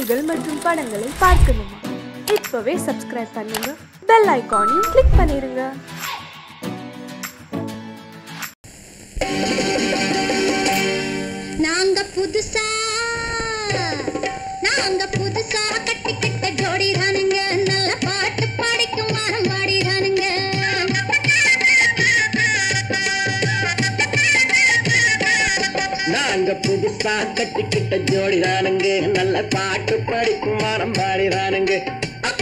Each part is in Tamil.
நிகழ்ச்சிகள் மற்றும் படங்களை பார்க்கணுமா? இப்பவே சப்ஸ்கிரைப் பண்ணுங்க, பெல் ஐகானையும் கிளிக் பண்ணிருங்க. நாங்க புதுசா கட்டிக்கிட்ட ஜோடி தானுங்க, நல்ல பாட்டு பாடிக்கும் வாரம் பாடிதானுங்க. நாங்க புதுசா கட்டிக்கிட்ட ஜோடி தானுங்க, நல்ல பாட்டு படிக்கும் வாரம் பாடிதானுங்க.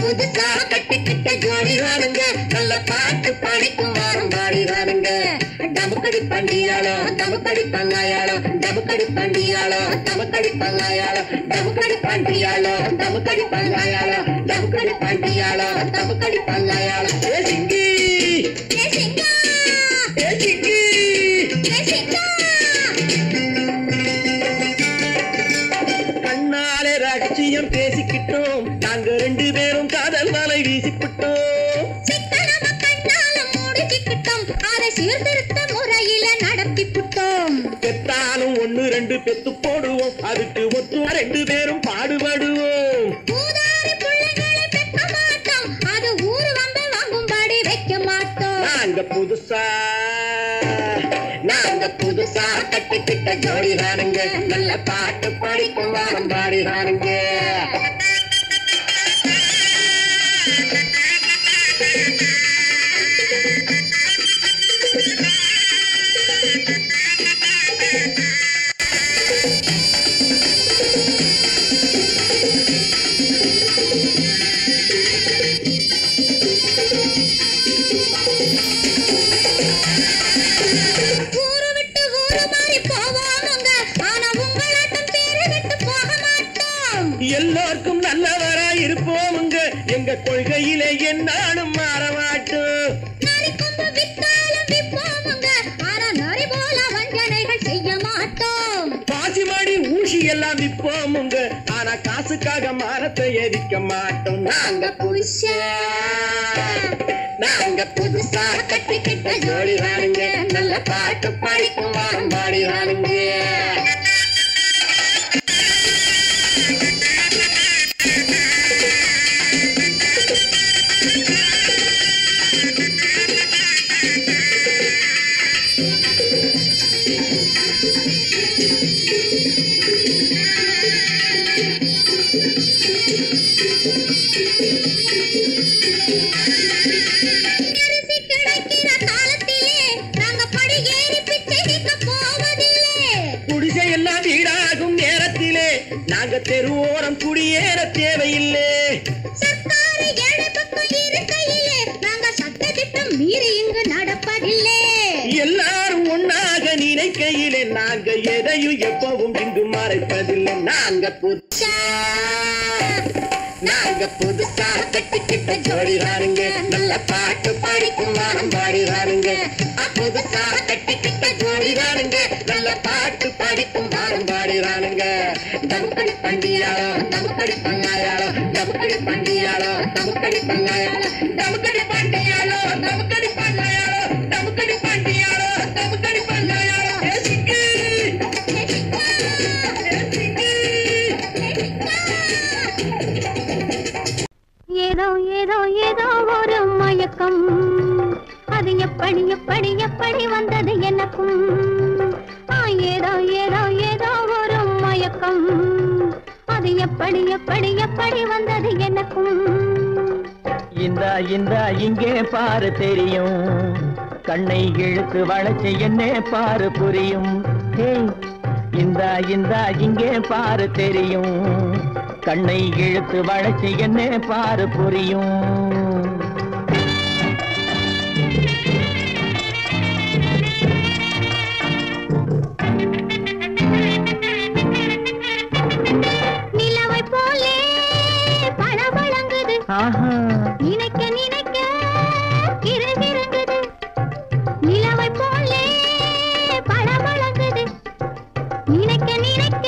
புதுசா கட்டிக்கிட்ட ஜோடி தானுங்க, நல்ல பாட்டு படிக்கும் வாரம் பாடிதானுங்க. டமுக்கடி பண்டியாளோ டமுக்கடி பங்காயாளோ, டமுக்கடி பண்டியாளோ டமுக்கடி பங்காயாளோ, டமுக்கடி பண்டியாளோ டமுக்கடி பங்காயாளோ, டமுக்கடி பண்டியாளோ டமுக்கடி பங்காயாளோ. ஏ சிங்கி ஏ சிங்கா ஏ சிங்கி ஏ சிங்கா, கண்ணாலே ரகசியம் பேசிக்கிட்டோம், நாங்க ரெண்டு பேரும் காதல் வலை வீசிக்கிட்டோம். சிக்கனம கண்ணால மூடிக்கிட்டோம், அதை சீர்திருத்த முறையில நடத்திவிட்டோம். பெத்தாலும் ஒண்ணு ரெண்டு பெத்து போடுவோம், அதுக்கு ஒத்து ரெண்டு பேரும் பாடுபடுவோம். ஊதாரி பிள்ளைகளை பெக்க மாட்டோம், அது ஊரு வந்து வாங்கும்படி வைக்க மாட்டோம். நாங்க புதுசா கட்டிக்கிட்ட ஜோடி தானுங்க, நல்ல பாட்டு படிக்கும் வாரம் பாடிதானுங்க. எல்லாருக்கும் நல்லவரா இருப்போமுங்க, எங்க கொள்கையிலே என்னாலும் மாற மாட்டோம். பாசிமாடி ஊசி எல்லாம் விற்போமுங்க, ஆனா காசுக்காக மரத்தை எரிக்க மாட்டோம். நாங்க புதுசா கட்டிக்கிட்ட ஜோடி தானுங்க, நல்ல பாட்டு படிக்கும் வாரம் பாடிதானுங்க. குடிசையெல்லாம் வீடாகும் நேரத்திலே நாங்க தெருவோரம் குடியேற தேவையில்லை. எல்லாரும் ஒன்னாக நினைக்கையிலே நாங்க எதையும் எப்பவும் இங்கு மறைப்பதில்லை. நாங்க புதுசா கட்டிக்கிட்ட ஜோடி தானுங்க, நல்ல பாட்டு படிக்கும் வாரம் பாடிதானுங்க. புதுசா கட்டிக்கிட்ட ஜோடி தானுங்க, நல்ல பாட்டு படிக்கும் வாரம் பாடிதானுங்க. டமுக்கடி பண்டியாளோ டமுக்கடி பங்காயாளோ, டமுக்கடி பண்டியாளோ டமுக்கடி பங்காயாளோ, டமுக்கடி பண்டியாளோ டமுக்கடி பங்காயாளோ, டமுக்கடி பண்டியாளோ டமுக்கடி பங்காயாளோ. ஏதோ ஏதோ ஏதோ ஒரு மயக்கம், அது எப்படி எப்படி எப்படி வந்தது எனக்கும். ஏதோ ஏதோ ஏதோ ஒரு மயக்கம், அது எப்படி எப்படி எப்படி வந்தது எனக்கும். இந்த இங்கே பாரு தெரியும், கண்ணை இழுத்து வளைச்சு என்ன பாரு புரியும். இந்த இங்கே பாரு தெரியும், கண்ணை இழுத்து வளைச்சு என்ன பாரு புரியும். நிலவை போலே பளபளங்குது, நினைக்க நினைக்க கிறுகிறுங்குது. நிலவை போலே பளபளங்குது, நினைக்க நினைக்க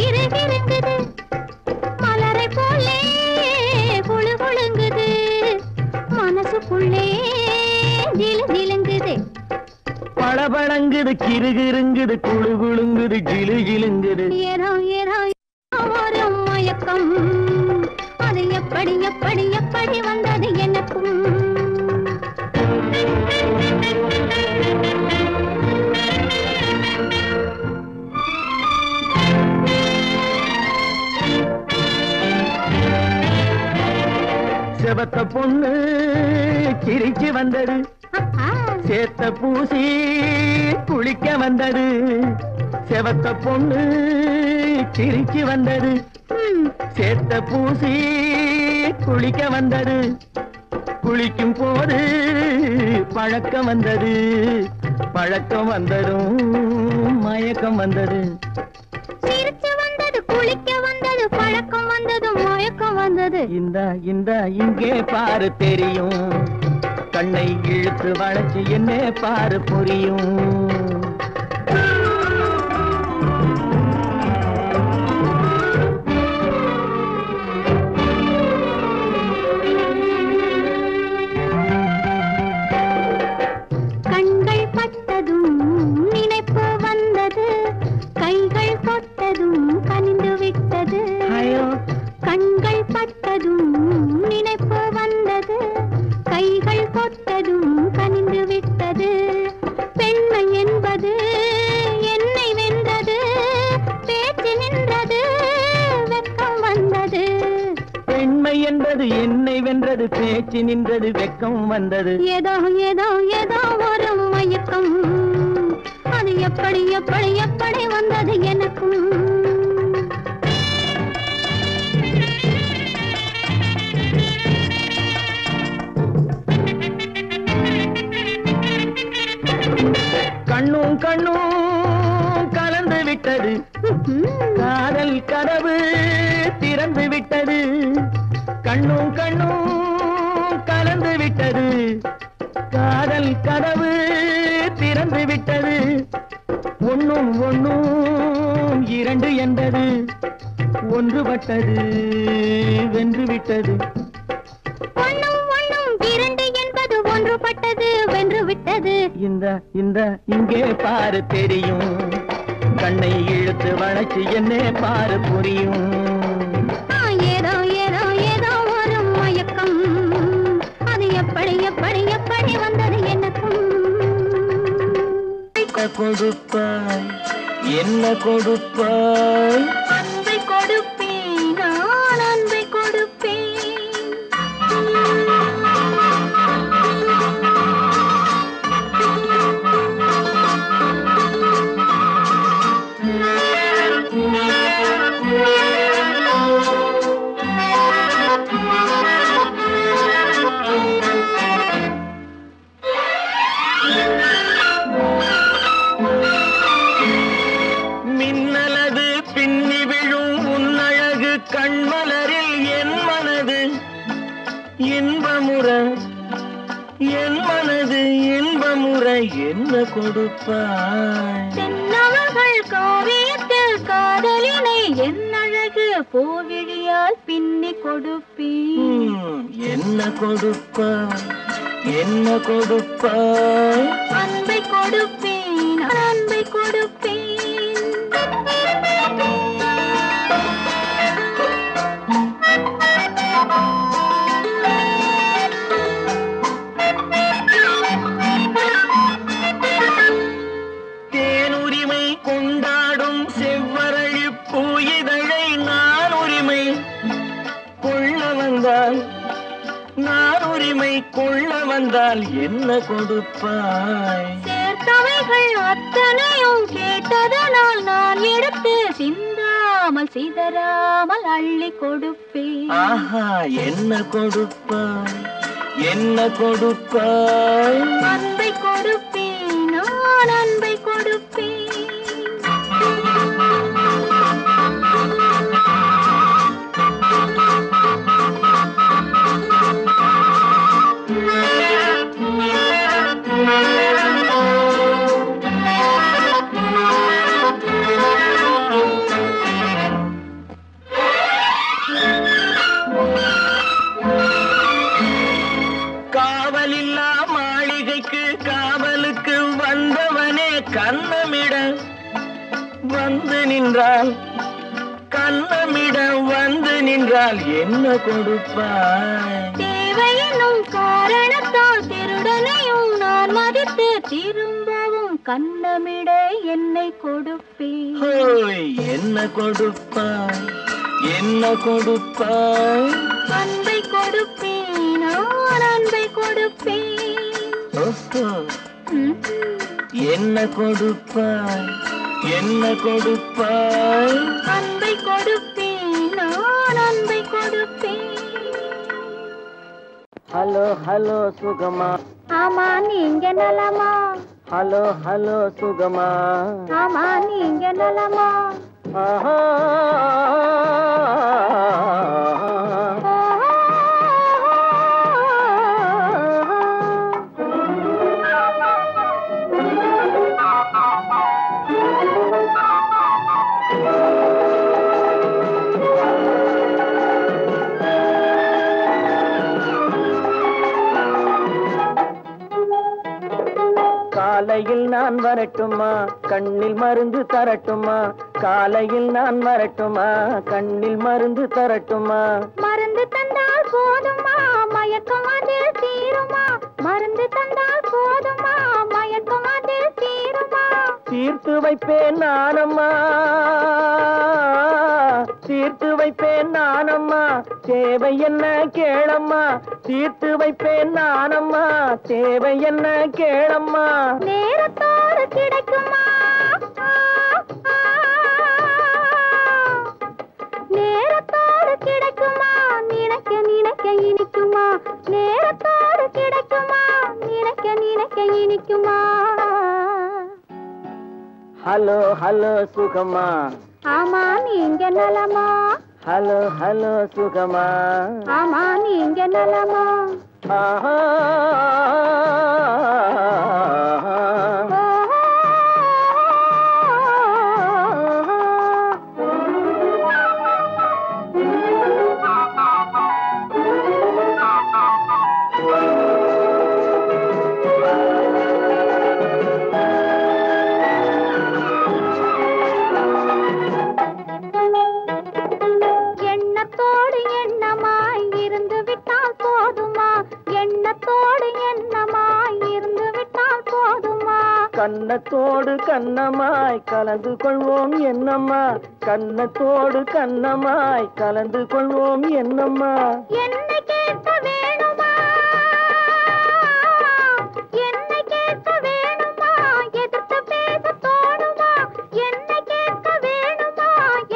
கிறுகிறுங்குது. மலரை போலே குழு குழுங்குது, மனசுக்குள்ளே ஜிலு ஜிலுங்குது. பளபளங்குது கிறுகிறுங்குது குழு குழுங்குது ஜிலு ஜிலுங்குது. ஏதோ ஏதோ ஒரு மயக்கம், மயக்கம் அது எப்படி எப்படி எப்படி வந்தது எனக்கும் செவத்த பொண்ணு சிரிச்சு வந்தது சேத்த பூசி குளிக்க வந்தது செவத்த பொண்ணு சிரிச்சு வந்தது சேத்த பூசி குளிக்க வந்தது குளிக்கும் போது பழக்கம் வந்தது பழக்கம் வந்ததும் மயக்கம் வந்தது சிரிச்சு வந்தது குளிக்க வந்தது பழக்கம் வந்தது மயக்கம் வந்தது இந்த இங்கே பாரு தெரியும் கண்ணை இழுத்து வளைச்சு என்ன பாரு புரியும் கண்கள் பட்டதும் நினைப்பு வந்தது கைகள் தொட்டதும் கனிந்து விட்டது கண்கள் பட்டதும் நினைப்பு வந்தது கைகள் தொட்டதும் கனிந்து விட்டது பெண்மை என்பது என்னை வென்றது பேச்சு நின்றது வெட்கம் வந்தது பெண்மை என்பது என்னை வென்றது பேச்சு நின்றது வெட்கம் வந்தது ஏதோ ஏதோ ஏதோ ஒரு மயக்கம் அது எப்படி எப்படி எப்படி வந்தது எனக்கும் கண்ணும் கண்ணும் கலந்து விட்டது காதல் கதவு திறந்து விட்டது கண்ணும் கண்ணும் கலந்து விட்டது காதல் கதவு திறந்து விட்டது ஒண்ணும் ஒண்ணும் இரண்டு என்பது ஒன்றுபட்டது வென்று விட்டது ஒண்ணும் ஒண்ணும் இரண்டு என்பது ஒன்றுபட்டது வென்று விட்டது இந்த இங்கே பாரு தெரியும் கண்ணை இழுத்து வளைச்சு என்ன பாரு புரியும் ஏதோ ஏதோ ஏதோ ஒரு மயக்கம் அது எப்படி எப்படி எப்படி வந்தது எனக்கும் கொடுப்பாய் என்ன கொடுப்பாய் அன்பை கொடுப்பேன் நான் அன்பை கொடுப்பேன் மின்னலது பின்னி விழும் உன்னழகு கண்மலரில் என் மனது இன்பமுற என் மனது இன்பமுற என்ன கொடுப்பாய் தென்னவர்கள் காவியத்தில் காதலினை என் அழகு பூவிழியால் பின்னி கொடுப்பேன் என்ன கொடுப்பாய் என்ன கொடுப்பாய் அன்பை கொடுப்பேன் அன்பை கொடுப்பேன் தேனுரிமை கொண்டாடும் செவ்வரழி பூயிதழை நான் உரிமை கொள்ள வந்தால் நான் உரிமை கொள்ள வந்தால் என்ன கொடுப்பாய் சேர்த்தவைகள் அத்தனையும் கேட்டதனால் நான் எடுத்து சிந்தாமல் சிதறாமல் அள்ளி கொடுப்பேன் ஆஹா என்ன கொடுப்பாய் என்ன கொடுப்பாய் அன்பை கொடுப்பேன் நான் அன்பை கொடுப்பேன் காவலில்லா மாளிகைக்கு காவலுக்கு வந்தவனே கண்ணமிட வந்து நின்றால் கண்ணமிட வந்து என்றால் என்ன கொடுப்பாய்? தேவையினும் காரணத்தால் திருடனையும் நான் மதித்து திரும்பவும் கண்ணமிட என்னை கொடுப்பேன். ஹோய், என்ன கொடுப்பாய்? என்ன கொடுப்பாய்? அன்பை கொடுப்பேன், நான் அன்பை கொடுப்பேன். ஓஹோ, என்ன கொடுப்பாய்? என்ன கொடுப்பாய்? அன்பை கொடுப்பேன், நான் அன்பை கொடுப்பேன். ஹலோ ஹலோ சுகமா? ஆமா நீங்க நலமா? ஹலோ ஹலோ சுகமா? ஆமா நீங்க நலமா? ஆஹா, காலையில் நான் வரட்டுமா? கண்ணில் மருந்து தரட்டுமா? காலையில் நான் வரட்டுமா? கண்ணில் மருந்து தரட்டுமா? மருந்து தந்தால் போதுமா? மயக்கம் அதில் தீருமா? மருந்து தந்தால் போதுமா? மயக்கம் அதில் தீருமா? தீர்த்து வைப்பேன் நானம்மா, தீர்த்து வைப்பேன் நானம்மா, தேவை என்ன கேளம்மா? தீர்த்து வைப்பேன் நானம்மா, தேவை என்ன கேளம்மா? நேரத்தோடு கிடைக்குமா? நேரத்தோடு கிடைக்குமா? நினைக்க நினைக்க இனிக்குமா? நேரத்தோடு கிடைக்குமா? நினைக்க நினைக்க இனிக்குமா? ஹலோ ஹலோ சுகமா? ஆமா நீங்க நலமா? ஹலோ ஹலோ சுகமா? ஆமா நீங்க நலமா? ஆஹா, எண்ணத்தோடு எண்ணமாய் இருந்து விட்டால் போதுமா? எண்ணத்தோடு எண்ணமாய் இருந்து விட்டால் போதுமா? கன்னத்தோடு கண்ணமாய் கலந்து கொள்வோம் என்னம்மா? கன்னத்தோடு கண்ணமாய் கலந்து கொள்வோம் என்னம்மா? என்னை கேட்க வேணுமா? என்னை கேட்க வேணுமா? எதிர்த்து பேச தோணுமா? என்னை கேட்க வேணுமா?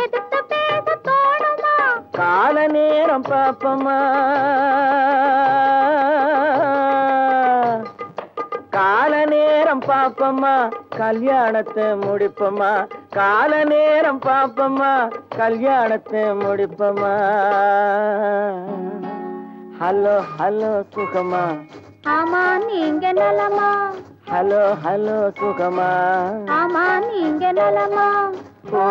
எதிர்த்து பேச தோணுமா? கால நேரம் பாப்பமா, கால நேரம் பாப்பமா, கல்யாணத்தை முடிப்பமா. கால நேரம் பாப்பமா, கல்யாணத்தை முடிப்பமா. ஹலோ ஹலோ சுகமா? ஆமா நீங்க நலமா? ஹலோ ஹலோ சுகமா? ஆமா நீங்க நலமா? ஓ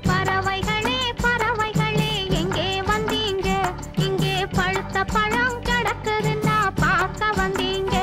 பறவைகளே பறவைகளே எங்கே வந்தீங்க? இங்கே பழுத்த பழம் கிடக்குதுன்னா பார்க்க வந்தீங்க.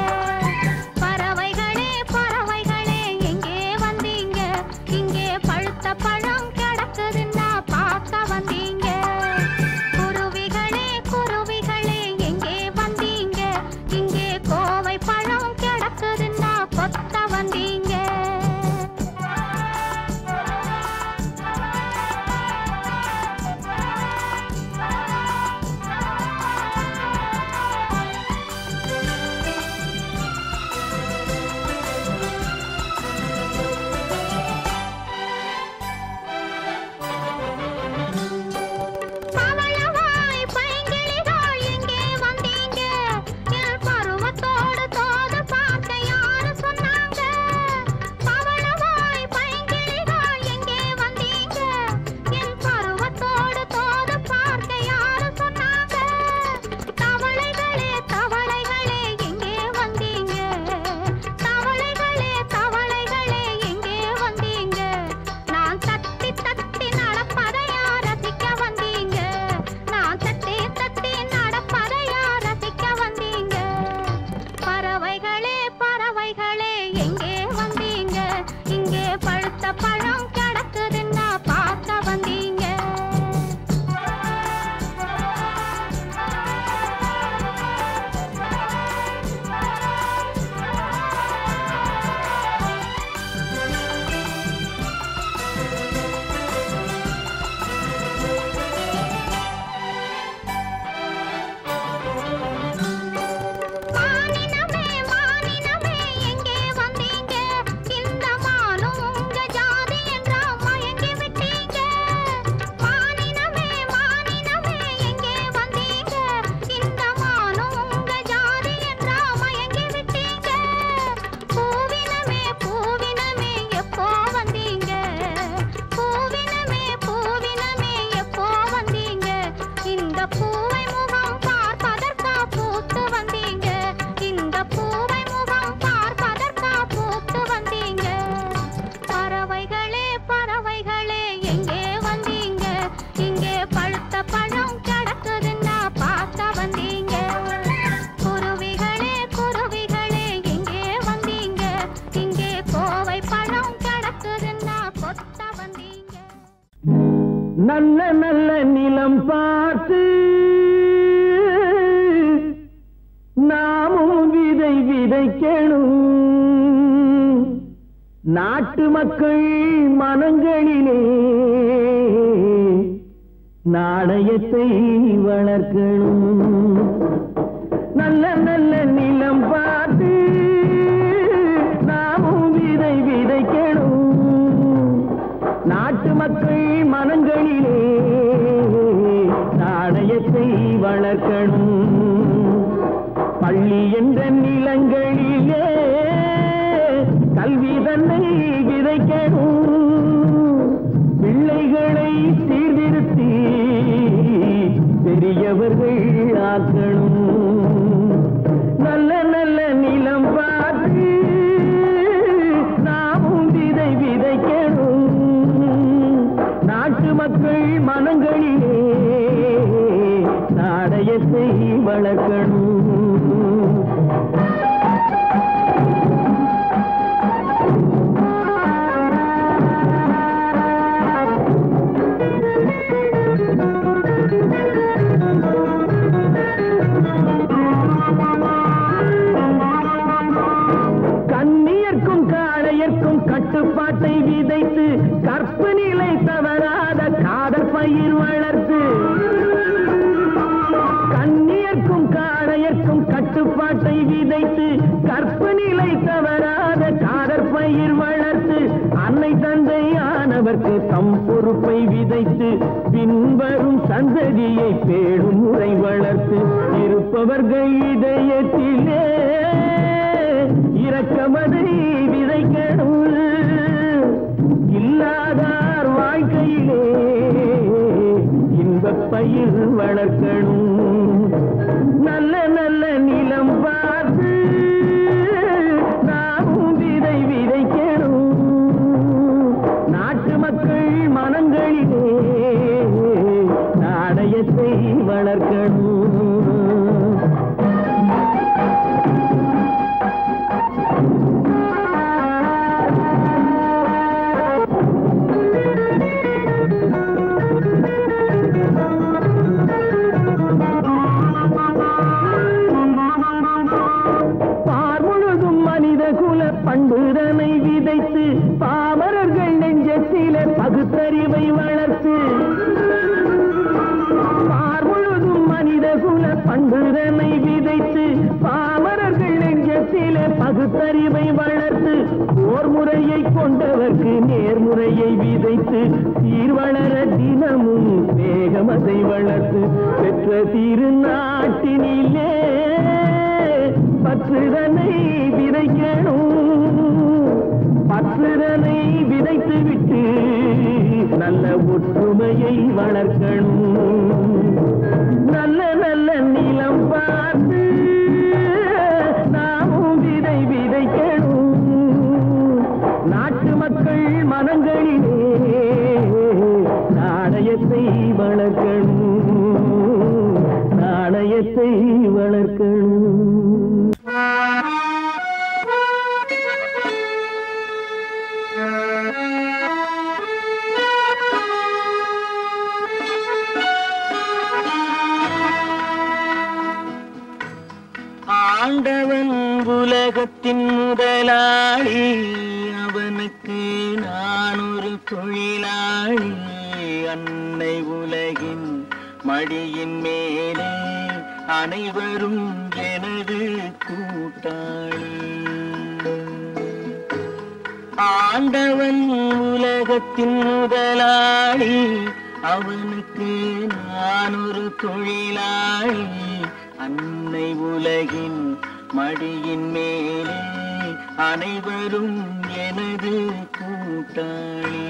பழுத்த பழம் கிடக்குதுன்னா பார்க்க வந்தீங்க. நல்ல நல்ல நிலம் பார்த்து நாமும் விதை விதைக்கணும். நாட்டு மக்கள் மனங்களிலே நாணயத்தை வளர்க்கணும். நல்ல நல்ல நிலம் பார்த்து நாமும் விதை விதைக்கணும். நாட்டு மக்கள் மனங்களிலே நாணயத்தை வளர்க்கணும். பள்ளி என்ற நிலங்களிலே கல்வி தன்னை விதைக்கணும். பிள்ளைகளை சீர்திருத்தி பெரியவர்கள் ஆக்கணும். நல்ல நல்ல நிலம் பார்த்து நாமும் விதை விதைக்கணும். நாட்டு மக்கள் மனங்களிலே நாணயத்தை வளர்க்கணும். கண்ணியர்க்கும் காளையர்க்கும் கட்டுப்பாட்டை விதைத்து கற்பு நிலை தவறாத காதல் பயிர் வளர்த்து. கண்ணியர்க்கும் காளையர்க்கும் கட்டுப்பாட்டை விதைத்து கற்பு நிலை தவறாத காதல் பயிர் வளர்த்து. அன்னை தந்தையானவர்க்கு தம் பொறுப்பை விதைத்து பின்வரும் சந்ததியை பேடும் முறை வளர்த்து. இருப்பவர்கள் இதயத்திலே இரக்கமதை விதைக்கணும். இல்லாதார் வாழ்க்கையிலே இன்பப் பயிர் வளர்க்கணும். நல்ல நல்ல நிலம் பார்த்து நாமும் விதை விதைக்கணும். நாட்டு மக்கள் மனங்களிலே நாணயத்தை வளர்க்கணும். பண்புதனை விதைத்து பாமரர்கள் நெஞ்சத்திலே பகுத்தறிவை வளர்த்து. பார்முழுதும் மனித குல பண்புதனை விதைத்து பாமரர்கள் நெஞ்சத்திலே பகுத்தறிவை வளர்த்து. ஓர் முறையை கொண்டவர்க்கு நேர்முறையை விதைத்து சீர்வளர தினமும் வேகமதை வளர்த்து. பெற்ற திருநாட்டினிலே பற்றுதனை விதைக்கணும். பற்றுதனை விதைத்து விட்டு நல்ல ஒற்றுமையை வளர்க்கணும். நல்ல நல்ல நிலம் பார்த்து நாமும் விதை விதைக்கணும். நாட்டு மக்கள் மனங்களிலே நாணயத்தை வளர்க்கணும். நாணயத்தை வளர்க்கணும். தொழிலாளி அவனுக்கு நான் ஒரு தொழிலாளி அன்னை உலகின் மடியின் மேலே அனைவரும் எனது கூட்டாளி ஆண்டவன் உலகத்தின் முதலாளி அவனுக்கு நான் ஒரு தொழிலாளி அன்னை உலகின் மடியின் மேலே அனைவரும் எனது கூட்டாளி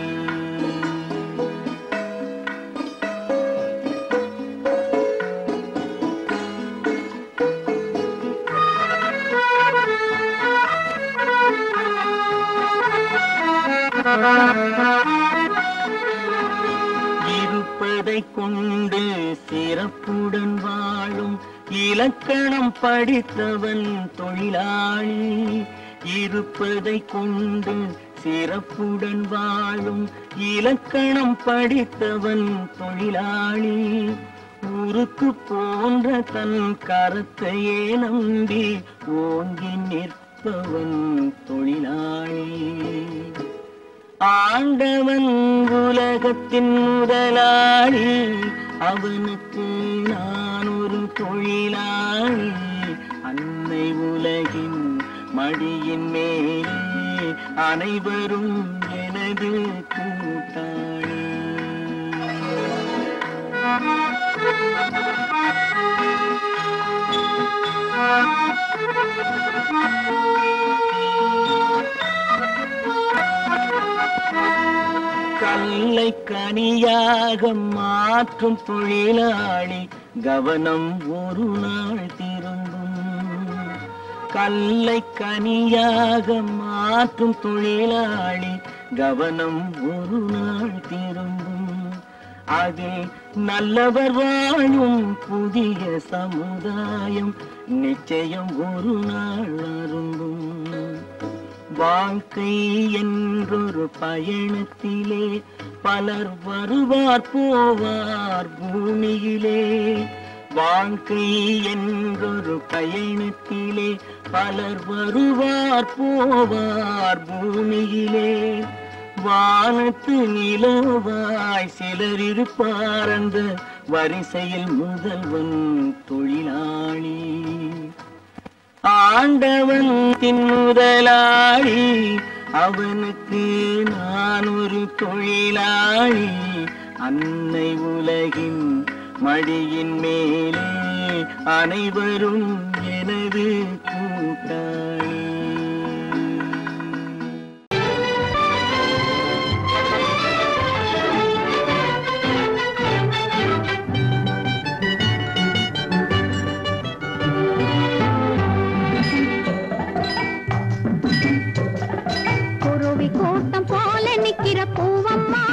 இருப்பதை கொண்டு சிறப்புடன் வாழும் இலக்கணம் படித்தவன் தொழிலாளி இருப்பதை கொண்டு சிறப்புடன் வாழும் இலக்கணம் படித்தவன் தொழிலாளி உருக்கு போன்ற தன் கருத்தையே நம்பி ஓங்கி நிற்பவன் தொழிலாளி ஆண்டவன் உலகத்தின் முதலாளி அவனுக்கு நான் ஒரு தொழிலாளி அன்னை உலகின் மடியின் மேலே அனைவரும் எனது கூட்டாளி கல்லை கனியாக மாற்றும் தொழிலாளி கவனம் ஒரு நாள் திரும்பும் கல்லை கனியாக மாற்றும் தொழிலாளி கவனம் ஒரு நாள் திரும்பும் அதில் நல்லவர் வாழும் புதிய சமுதாயம் நிச்சயம் ஒரு நாள் அரும்பும் வாழ்க்கை என்றொரு பயணத்திலே பலர் வருவார் போவார் பூமியிலே வாழ்க்கை என்றொரு பயணத்திலே பலர் வருவார் போவார் பூமியிலே வானத்து நிலவாய் சிலர் இருப்பார் அந்த வரிசையில் முதல்வன் தொழிலாளி ஆண்டவன் முதலாளி அவனுக்கு நான் ஒரு தொழிலாளி அன்னை உலகின் மடியின் மேலே அனைவரும் எனது கூட்டாளி நிக்கிற பூவம்மா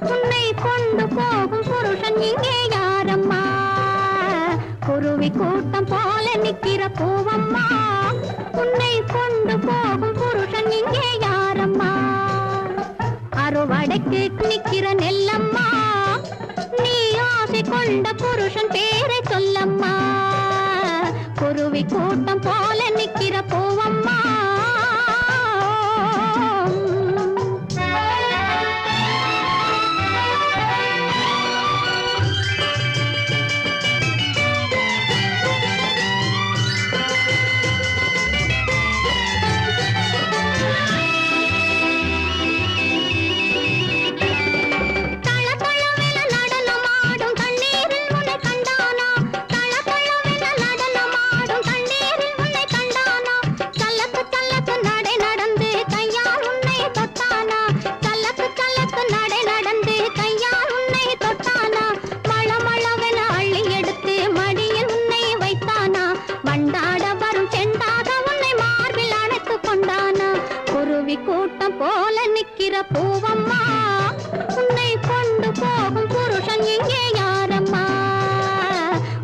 உன்னை கொண்டு போகும் புருஷன் இங்கே யாரம்மா குருவி கூட்டம் போல நிக்கிற பூவம்மா உன்னை கொண்டு போகும் புருஷன் இங்கே யாரம்மா அறுவடைக்கு நிக்கிற நெல்லம்மா நீ ஆசை கொண்ட புருஷன் பேரை சொல்லம்மா குருவி கூட்டம் போல நிக்கிற பூவம்மா கூட்டம் போல நிக்கிற பூவம்மா உன்னை கொண்டு போகும் புருஷன் இங்கே யாரம்மா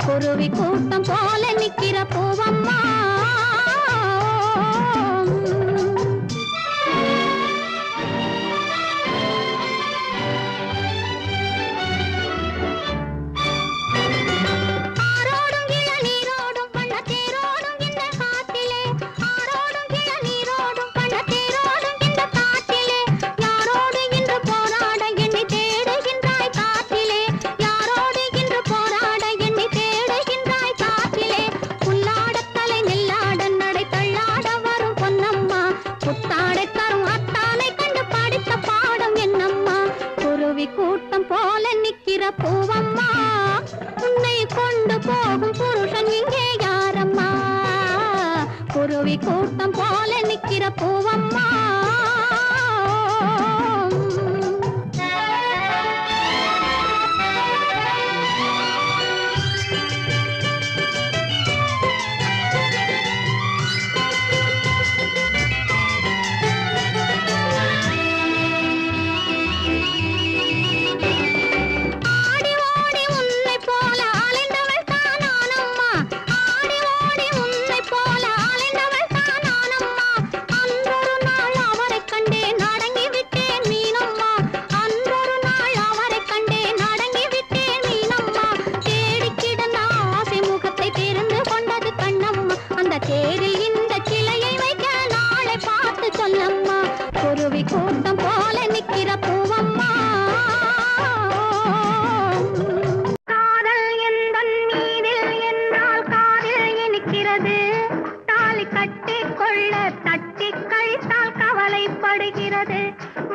குருவி கூட்டம் போல நிக்கிற பூவம்மா ஆரோடும் இளநீரோடும் இந்த காட்டிலே ஆரோடும் இளநீரோடும் குருவி கூட்டம் போல நிக்கிற பூவம்மா உன்னை கொண்டு போகும் புருஷன் இங்கே யாரம்மா குருவி கூட்டம் போல நிக்கிற பூவம்மா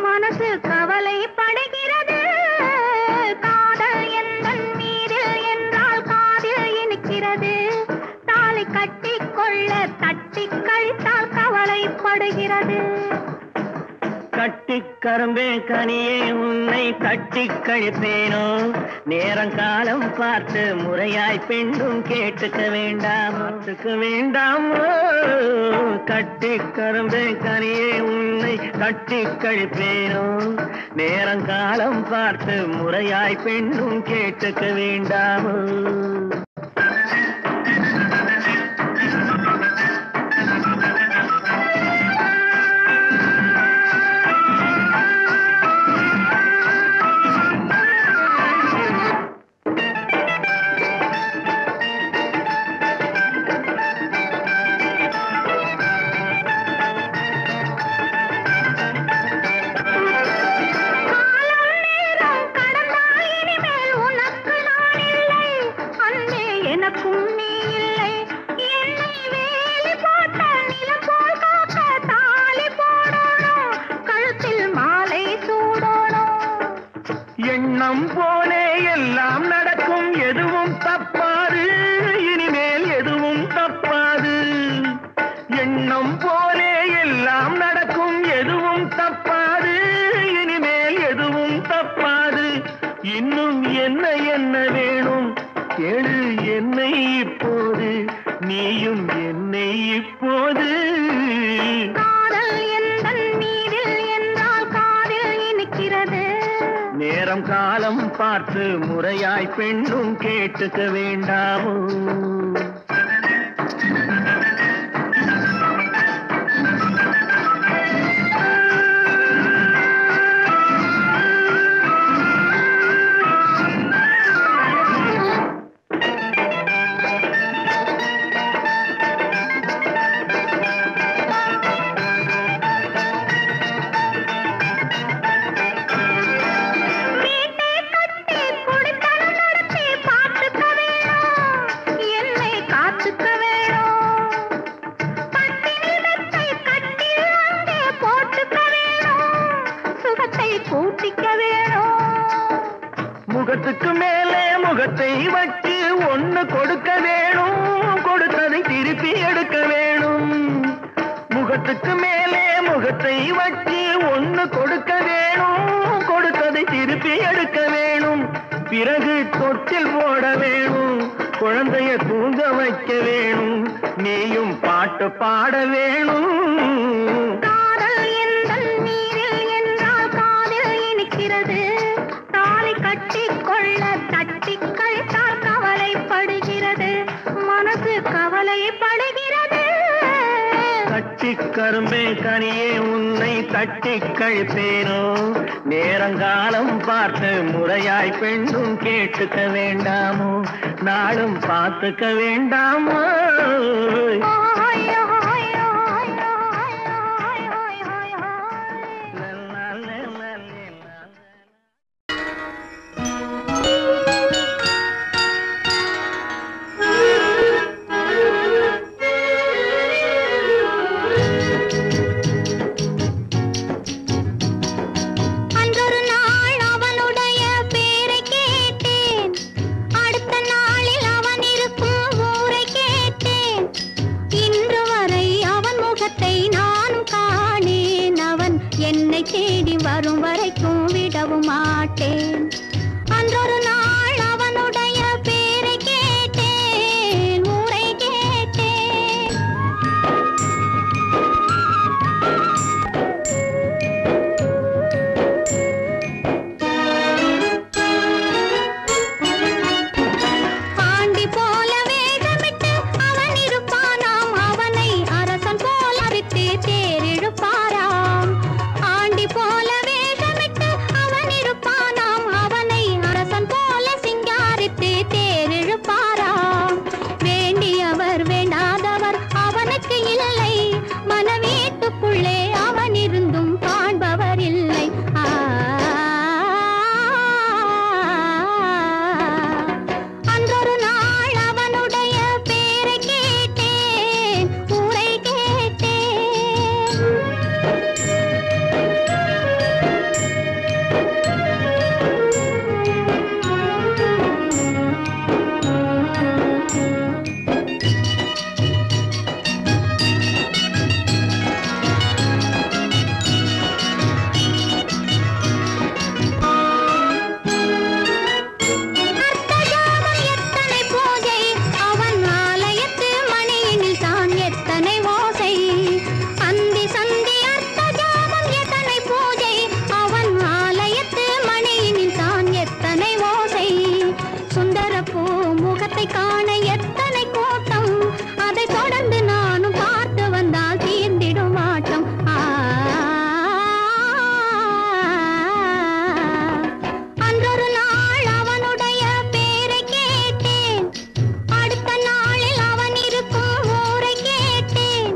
மனசு கவலைப்படுகிறது காதல் எந்தன் மீதில் என்றால் காதில் இனிக்கிறது தாலி கட்டிக்கொள்ள தட்டி கழித்தால் கவலைப்படுகிறது கட்டிக் கரும்பே கனியே உன்னை தட்டிக் கழிப்பேனோ நேரங்காலம் பார்த்து முறையாய் பெண்ணும் கேட்டுக்க வேண்டாமோ கட்டிக் கரும்பே கனியே உன்னை தட்டிக் கழிப்பேனோ நேரங்காலம் பார்த்து முறையாய் பெண்ணும் கேட்டுக்க வேண்டாமோ எண்ணம் போலே எல்லாம் நடக்கும் எதுவும் தப்பாது இனிமேல் எதுவும் தப்பாது எண்ணம் போலே எல்லாம் நடக்கும் எதுவும் தப்பாது இனிமேல் எதுவும் தப்பாது இன்னும் என்ன என்ன வேணும் கேளு என்னை இப்போது நீயும் என்னை இப்போது காதல் எந்தன் மீதில் என்றால் காதில் இனிக்கிறது நேரம் காலம் பார்த்து முறையாய் பெண்ணும் கேட்டுக்க வேண்டாமோ முகத்துக்கு மேலே முகத்தை வச்சு ஒண்ணு கொடுக்க வேணும் கொடுத்ததை திருப்பி எடுக்க வேணும் முகத்துக்கு மேலே முகத்தை வச்சு ஒண்ணு கொடுக்க வேணும் கொடுத்ததை திருப்பி எடுக்க வேணும் பிறகு தொட்டில் போட வேணும் குழந்தைய தூங்க வைக்க வேணும் நீயும் பாட்டு பாட வேணும் காதல் எந்தன் மீதில் என்றால் காதில் இனிக்கிறது தாலி கட்டிக்கொள்ள தட்டி கழித்தால் கவலைப்படுகிறது மனசு கவலைப்படுகிறது கட்டிக் கரும்பே கனியே உன்னை தட்டிக் கழிப்பேனோ நேரங்காலம் பார்த்து முறையாய் பெண்ணும் கேட்டுக்க வேண்டாமோ நாளும் பார்த்துக்க வேண்டாமோ அன்றொரு நாள் அவனுடன் என்னை தேடி வரும் வரைக்கும் விடவும் மாட்டேன். அன்றொரு நாள் அவனுடைய பேரை கேட்டேன், ஊரை கேட்டேன். ஆண்டி போல வேகமிட்டு அவன் இருப்பானாம், அவனை அரசன் போல விட்டு தேரிழுப்பாராம். ஆண்டி போல வேகமிட்டு அவன் இருப்பானாம், அவனை அரசன் போல சிங்காரித்து தேரிழுப்பாராம். வேண்டியவர் வேண்டாதவர் அவனுக்கு இல்லை, மனவீட்டுக்குள்ளே அவன் இருந்தும் காண்பவர் இல்லை. அன்றொரு நாள் அவனுடைய பேரை கேட்டேன், ஊரை கேட்டேன். அர்த்தஜாமம் எத்தனை பூஜை, அவன் ஆலயத்து மணியினில் தான் எத்தனை ஓசை. அந்தி சந்தி அர்த்தஜாமம் எத்தனை பூஜை, அவன் ஆலயத்து மணியினில் தான் எத்தனை ஓசை. சுந்தரப்பூ முகத்தை காண எத்தனை கூட்டம், அதை தொடர்ந்து நானும் பார்த்து வந்தால் தீர்ந்திடும் ஆட்டம். அன்றொரு நாள் அவனுடைய பேரை கேட்டேன், அடுத்த நாளில் அவன் இருக்கும் ஊரை கேட்டேன்.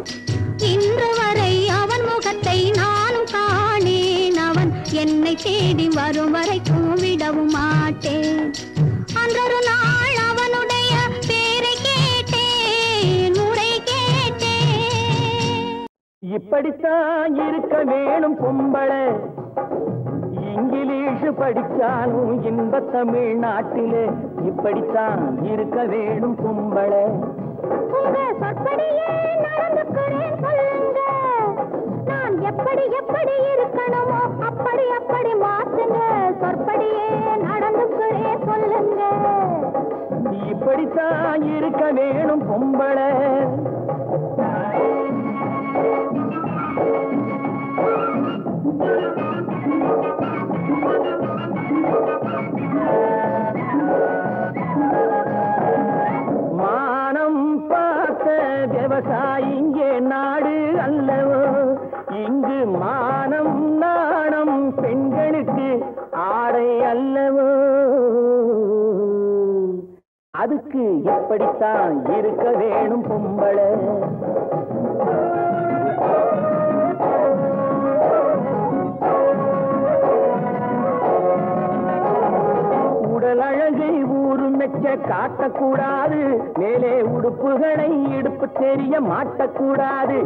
இன்று வரை அவன் முகத்தை நானும் காணேன், அவன் என்னை தேடி வரும் வரைக்கும் விடவும் மாட்டேன். அன்றொரு நாள் அவனுடைய பேரை கேட்டேன், ஊரை கேட்டேன். இப்படித்தான் இருக்க வேணும் பொம்பளை, இங்கிலீஷ் படிச்சாலும் இன்ப தமிழ்நாட்டிலே இப்படித்தான் இருக்க வேணும் பொம்பளை. உங்க சொற்படியே நடந்துக்கிறேன் சொல்லுங்க, நான் எப்படி எப்படி இருக்கணுமோ அப்படி அப்படி மாத்துங்க. சொற்படியே நடந்துக்கிறேன் சொல்லுங்க. இப்படித்தான் இருக்க வேணும் பொம்பளை. மானம் பார்த்த விவசாயி இங்கே நாடு அல்லவோ, இங்கு மானம் நாணம் பெண்களுக்கு ஆடை அல்லவோ. அதுக்கு எப்படித்தான் இருக்க வேணும் பொம்பளை. உடல் அழகை ஊரு மெச்ச காட்டக்கூடாது, மேலே உடுப்புகளை இடுப்பு தெரிய மாட்டக்கூடாது.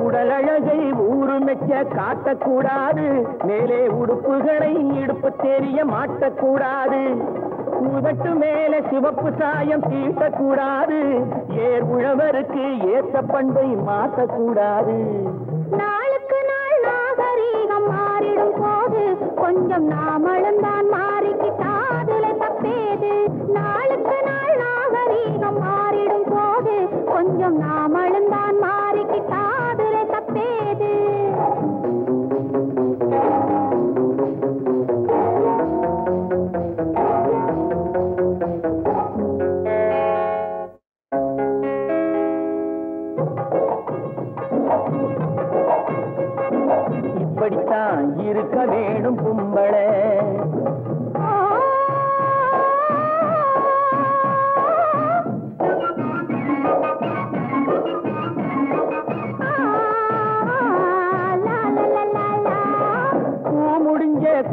உடல் அழகை ஊரு மெச்ச காட்டக்கூடாது, மேலே உடுப்புகளை இடுப்பு தெரிய மாட்டக்கூடாது. உதட்டு மேல சிவப்பு சாயம் தீட்டக்கூடாது, ஏர் உழவருக்கு ஏற்ற பண்பை மாற்றக்கூடாது. நாளுக்கு நாள் நாகரீகம் மாறிடும் போது கொஞ்சம் நாமளும் தான் மாறிக்கிட்டாதுல தப்பேது. நாளுக்கு நாள் நாகரீகம் மாறிடும் போது கொஞ்சம் நாமளும் தான் மாறிக்கிட்டாதுல தப்பேது. இப்படித்தான் இருக்க வேணும் பொம்பளை.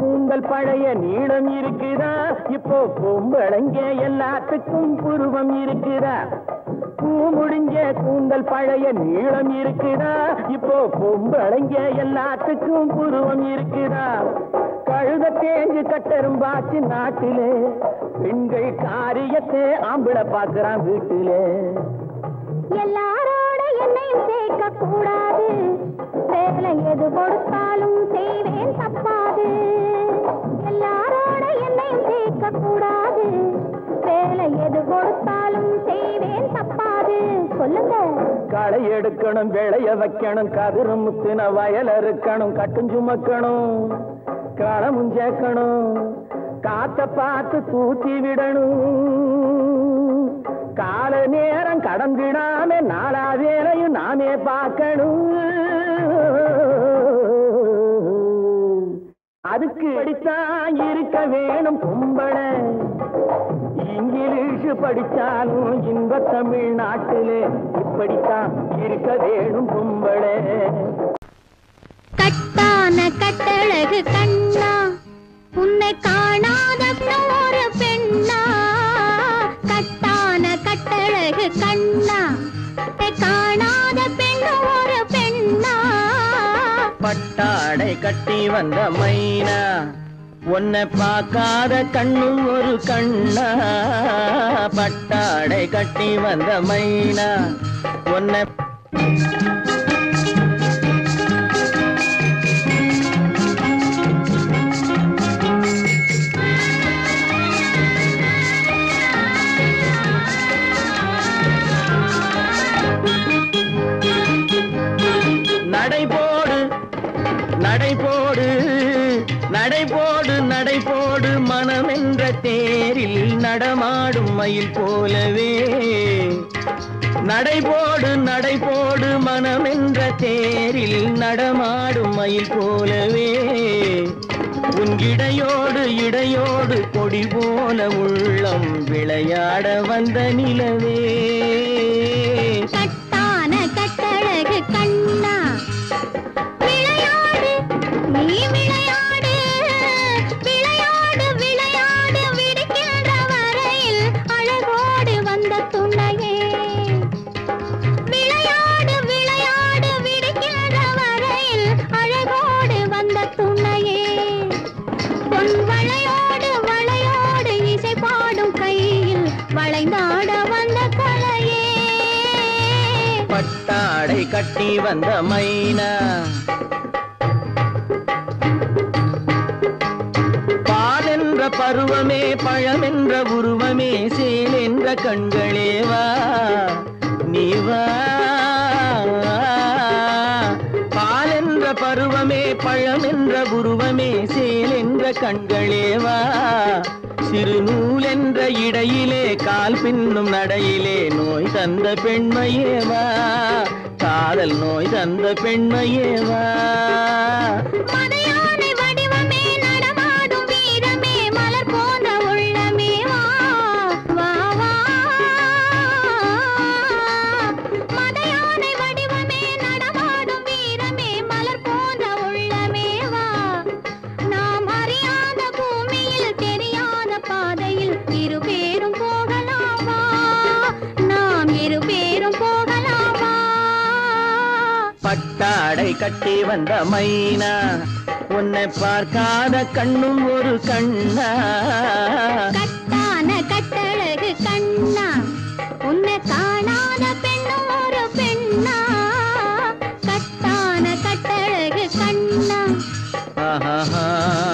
கூந்தல் பழைய நீளம் இருக்குதா, இப்போ பொம்பளைங்க எல்லாத்துக்கும் புருவம் இருக்குதா. பூ முடிஞ்ச கூந்தல் பழைய நீளம் இருக்குதா, இப்போ பொம்பளைங்க எல்லாத்துக்கும் புருவம் இருக்குதா. கழுத தேஞ்சு கட்டரும்பாச்சு நாட்டிலே, பெண்கள் காரியத்தை ஆம்பளை பார்க்கிறான் வீட்டிலே. எல்லாரோட என்னையும் சேர்க்க கூடாது, வேற வேலை எது கொடுத்தாலும் செய்வேன் தப்பாது எல்லாரோட என்னையும் சேர்க்க கூடாது வேலை எது கொடுத்தாலும் செய்வேன் தப்பாது சொல்லுங்க களை எடுக்கணும் விளைய வைக்கணும் கதிரு முத்தின வயல் இருக்கணும் கட்டும் சுமக்கணும் களமும் சேர்க்கணும் காத்த பார்த்து தூத்தி விடணும் கால நேரம் கடந்திடாம நாளா வேலையும் நாமே பார்க்கணும் அதுக்கு படித்தான் இருக்க வேணும் பொம்பளை இங்கிலீஷ் படிச்சாலும் இன்ப தமிழ்நாட்டிலே இப்படித்தான் இருக்க வேணும் பொம்பளை கட்டான கட்டழகு கண்ணா உன்னை காணாத ஒரு பெண்ணா கட்டான கட்டழகு கண்ணா காணாத பெண் ஒரு பெண்ணா பட்டாடை கட்டி வந்த மைனா உன்னை பார்க்காத கண்ணும் ஒரு கண்ணா பட்டாடை கட்டி வந்த மைனா உன்னை நடைபோடு நடைபோடு மனமென்ற தேரில் நடமாடும் மயில் போலவே நடைபோடு மனமென்ற தேரில் நடமாடும் மயில் போலவே உன் இடையோடு கொடி போல உள்ளம் விளையாட வந்த நிலவே கட்டான கட்டழகு கண்ணா விளையாடு நீ விளையாடு விளையாடு விளையாடு விடுகின்ற வரையில் அழகோடு வந்த துணையே விளையாடு விளையாடு விடுகின்ற வரையில் அழகோடு வந்த துணையே பொன் வளையோடு இசை பாடும் கையில் வளைந்தாட வந்த கலையே பட்டாடை கட்டி வந்த மைனா பாலென்ற பருவமே பழமென்ற உருவமே சேல் என்ற கண்களே வா நீ வா பாலென்ற பருவமே பழமென்ற உருவமே சேல் என்ற கண்களே வா சிறு நூல் என்ற இடையிலே கால் பின்னும் நடையிலே நோய் தந்த பெண்மையேவா காதல் நோய் தந்த பெண்மையேவா மதையானை வடிவமே நடமாடும் வீரமே மலர் போன்ற உள்ளமே வா வா வா மதையானை வடிவமே நடமாடும் வீரமே மலர் போன்ற உள்ளமே வா நாம் அறியாத பூமியில் தெரியாத பாதையில் இருபேரும் போகலாமா நாம் இருபேரும் போகலாமா பட்டாடை கட்டி வந்த மைனா உன்னை பார்க்காத கண்ணும் ஒரு கண்ணா கட்டான கட்டழகு கண்ணா உன்னை காணாத பெண்ணும் ஒரு பெண்ணா கட்டான கட்டழகு கண்ணா ஆஹா